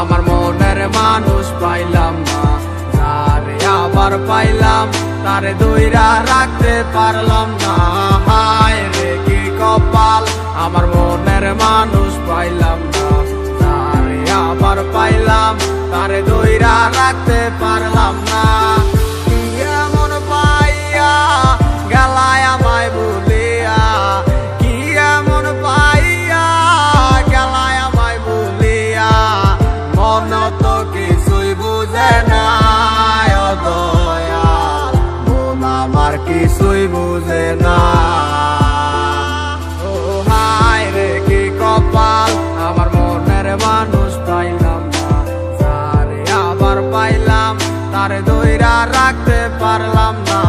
আমার মনের মানুষ পাইলাম না, তারে আবার পাইলাম, তারে ধইরা রাখতে পারলাম না। হায় রে কি কপাল, আমার মনের মানুষ পাইলাম না, তারে আবার পাইলাম, তারে ধইরা রাখতে পারলাম না। কি এমন পাইয়া গেলায় আমায় ভুলিয়া, কি এমন পাইয়া গেলায় আমায় ভুলিয়া, মন তো কিছুই বুঝে না ও দয়াল, মন আমার কিছুই বুঝে না। ও হায় রে কি কপাল, আমার মনের মানুষ পাইলাম না, তারে আবার পাইলাম, তারে ধইরা রাখতে পারলাম না।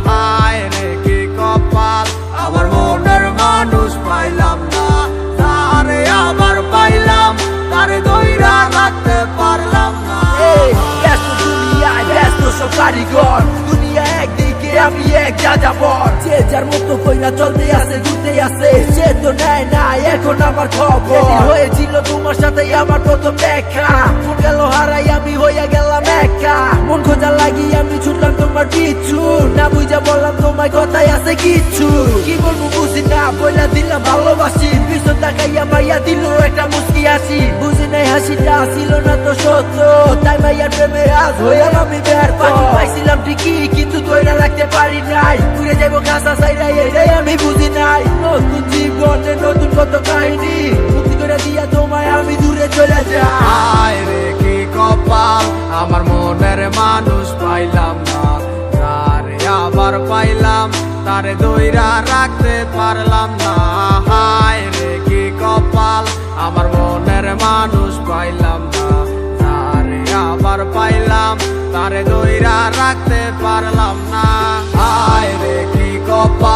হায় রে কি কপাল, আমার মনের মানুষ পাইলাম না, তারে আবার পাইলাম, তারে ধইরা রাখতে পারলাম না। ব্যস্ত দুনিয়ায় ব্যস্ত সব কারিগর, দুনিয়া একদিকে আমি এক যাযাবর, যে যার মতো কইরা চলতে আছে ঘুরতে আছে, সে তো নেয় না এখন আমার খবর। হয়েছিল তোমার সাথে আমার প্রথম দেখা, মন গেল হারাই আমি হইয়া গেলাম একা, মন খোঁজা লাগি আমি ছুটলাম তোমার পিছু, না বুঝা বললাম তোমার কথাই আছে কিছু, কি বলবো বুঝি না বইলা দিলাম ভালোবাসি, পিছন তাকাইয়া মাইয়া দিল একটা মুস্কি হাসি, বুঝি নাই হাসিটা ছিল না তো সত্য, তাই মাইয়ার প্রেমে আজ হইলাম আমি ব্যর্থ। পাইছিলাম ঠিকই কিন্তু ধইরা রাখতে পারি নাই, ঘুরে যাবো কাঁচা সাইডা এটাই আমি বুঝি নাই। নতুন জীবনে নতুন কত কাহিনী, মুক্তি করে দিয়া তোমায় আমি দূরে চলে যাই। হায় রে কি কপাল, আমার মনের মানুষ পাইলাম না, তারে আবার পাইলাম, তারে ধইরা রাখতে পারলাম না। হায় রে কি কপাল, আমার মনের মানুষ পাইলাম না, তারে আবার পাইলাম, তারে ধইরা রাখতে পারলাম না। হায় রে কি কপাল।